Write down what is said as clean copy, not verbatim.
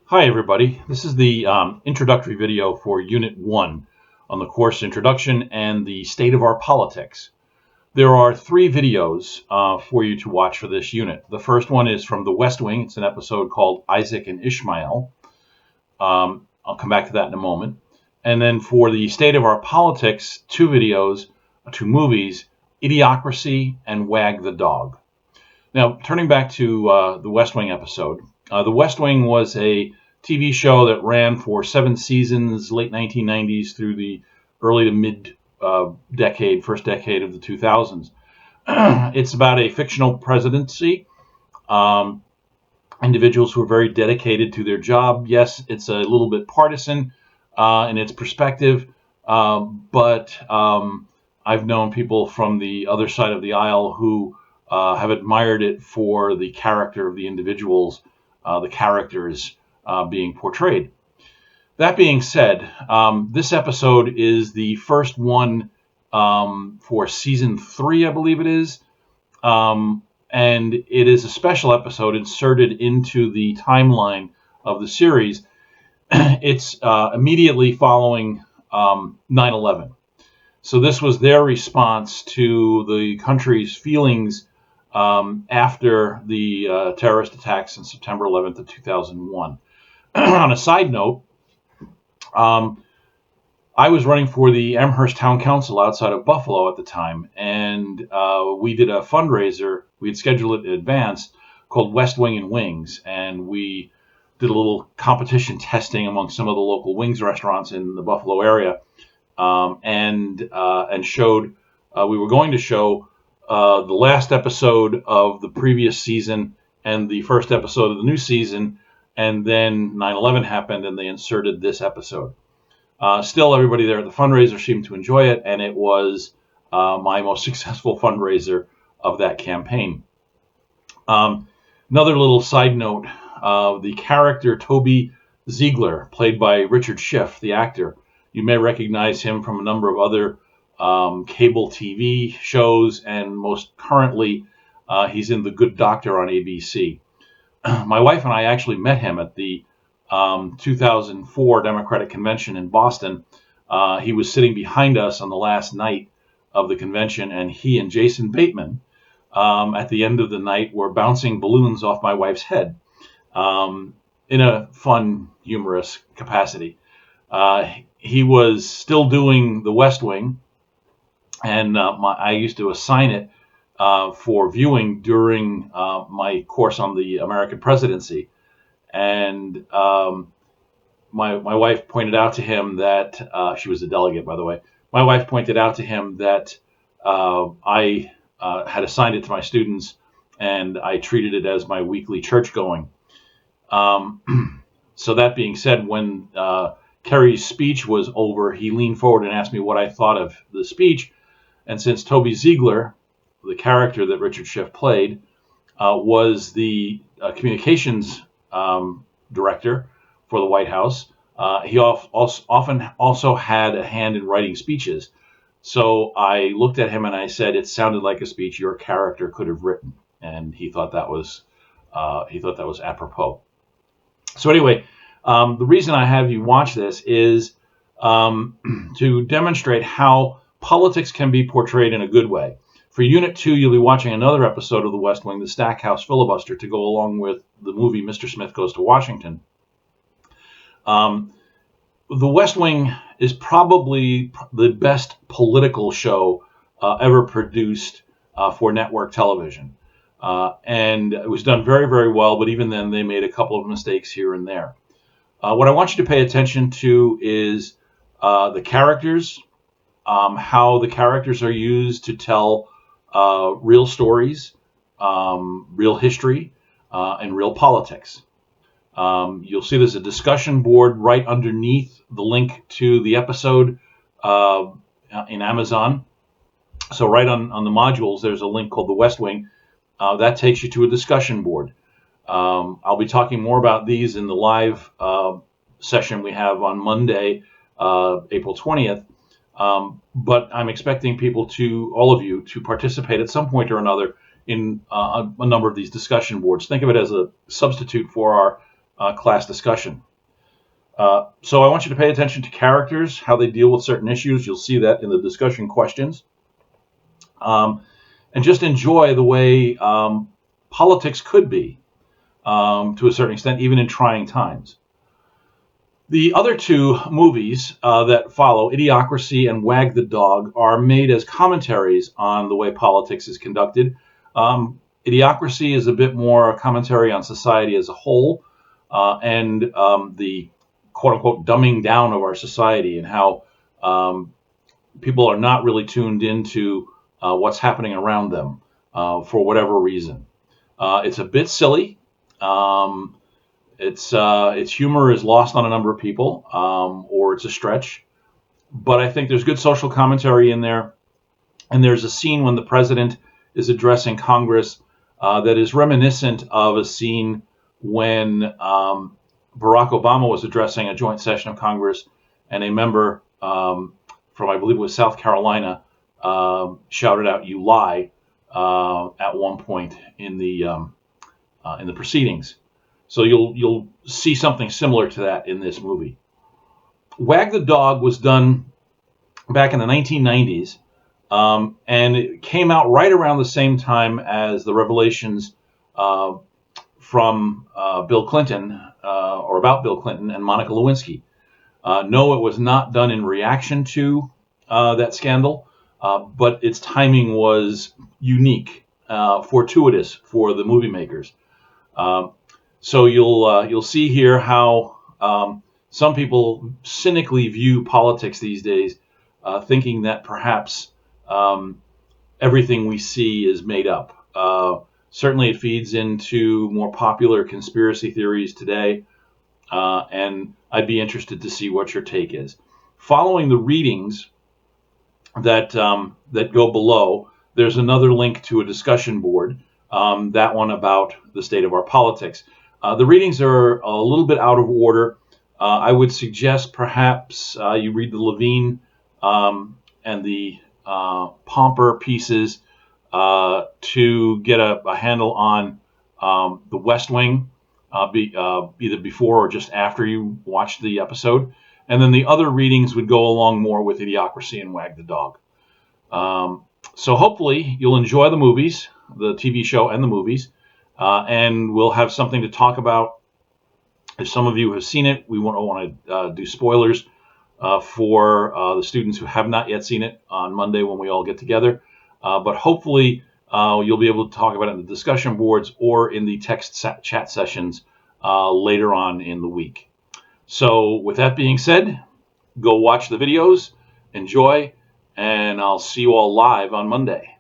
Hi everybody, this is the introductory video for Unit 1 on the course Introduction and the State of Our Politics. There are three videos for you to watch for this unit. The first one is from The West Wing. It's an episode called Isaac and Ishmael. I'll come back to that in a moment. And then for the State of Our Politics, two videos, two movies, Idiocracy and Wag the Dog. Now, turning back to the West Wing episode, The West Wing was a TV show that ran for 7 seasons, late 1990s through the early to mid decade, first decade of the 2000s. It's about a fictional presidency, individuals who are very dedicated to their job. Yes, it's a little bit partisan in its perspective, but I've known people from the other side of the aisle who have admired it for the character of the individuals, the characters being portrayed. That being said, this episode is the first one for season 3, I believe it is, and it is a special episode inserted into the timeline of the series. It's immediately following 9/11. So this was their response to the country's feelings after the terrorist attacks on September 11th of 2001. On a side note, I was running for the Amherst Town Council outside of Buffalo at the time, and we did a fundraiser. We had scheduled it in advance called West Wing and Wings, and we did a little competition testing among some of the local wings restaurants in the Buffalo area, and showed we were going to show the last episode of the previous season and the first episode of the new season, and then 9/11 happened and they inserted this episode. Still, everybody there at the fundraiser seemed to enjoy it, and it was my most successful fundraiser of that campaign. Another little side note, the character Toby Ziegler, played by Richard Schiff, the actor, you may recognize him from a number of other cable TV shows, and most currently he's in The Good Doctor on ABC. My wife and I actually met him at the 2004 Democratic Convention in Boston. He was sitting behind us on the last night of the convention, and he and Jason Bateman at the end of the night were bouncing balloons off my wife's head in a fun, humorous capacity. He was still doing The West Wing, and I used to assign it for viewing during my course on the American presidency. And my wife pointed out to him that she was a delegate, by the way. My wife pointed out to him that I had assigned it to my students, and I treated it as my weekly church going. So that being said, when Kerry's speech was over, he leaned forward and asked me what I thought of the speech. And since Toby Ziegler, the character that Richard Schiff played, was the communications director for the White House, he often also had a hand in writing speeches. So I looked at him and I said, "It sounded like a speech your character could have written," and he thought that was apropos. So anyway, the reason I have you watch this is to demonstrate how politics can be portrayed in a good way. For Unit 2, you'll be watching another episode of The West Wing, the Stackhouse Filibuster, to go along with the movie Mr. Smith Goes to Washington. The West Wing is probably the best political show ever produced for network television. And it was done very, very well, but even then they made a couple of mistakes here and there. What I want you to pay attention to is the characters, how the characters are used to tell real stories, real history, and real politics. You'll see there's a discussion board right underneath the link to the episode in Amazon. So right on the modules, there's a link called The West Wing. That takes you to a discussion board. I'll be talking more about these in the live session we have on Monday, April 20th. But I'm expecting all of you, to participate at some point or another in a number of these discussion boards. Think of it as a substitute for our class discussion. So I want you to pay attention to characters, how they deal with certain issues. You'll see that in the discussion questions. And just enjoy the way politics could be, to a certain extent, even in trying times. The other two movies that follow, Idiocracy and Wag the Dog, are made as commentaries on the way politics is conducted. Idiocracy is a bit more a commentary on society as a whole, and the quote-unquote dumbing down of our society, and how people are not really tuned into what's happening around them for whatever reason. It's a bit silly. Its humor is lost on a number of people, or it's a stretch. But I think there's good social commentary in there. And there's a scene when the president is addressing Congress that is reminiscent of a scene when Barack Obama was addressing a joint session of Congress, and a member from, I believe it was South Carolina, shouted out "You lie" at one point in the proceedings. So you'll see something similar to that in this movie. Wag the Dog was done back in the 1990s, and it came out right around the same time as the revelations from Bill Clinton, or about Bill Clinton and Monica Lewinsky. No, it was not done in reaction to that scandal, but its timing was unique, fortuitous for the movie makers. So you'll see here how some people cynically view politics these days, thinking that perhaps everything we see is made up. Certainly, it feeds into more popular conspiracy theories today, and I'd be interested to see what your take is. Following the readings that go below, there's another link to a discussion board. That one about the state of our politics. The readings are a little bit out of order. I would suggest perhaps you read the Levine and the Pomper pieces to get a handle on the West Wing, either before or just after you watch the episode. And then the other readings would go along more with Idiocracy and Wag the Dog. So hopefully you'll enjoy the movies, the TV show and the movies, and we'll have something to talk about. If some of you have seen it, we won't want to do spoilers for the students who have not yet seen it on Monday when we all get together. But hopefully you'll be able to talk about it in the discussion boards or in the text chat sessions later on in the week. So with that being said, go watch the videos, enjoy, and I'll see you all live on Monday.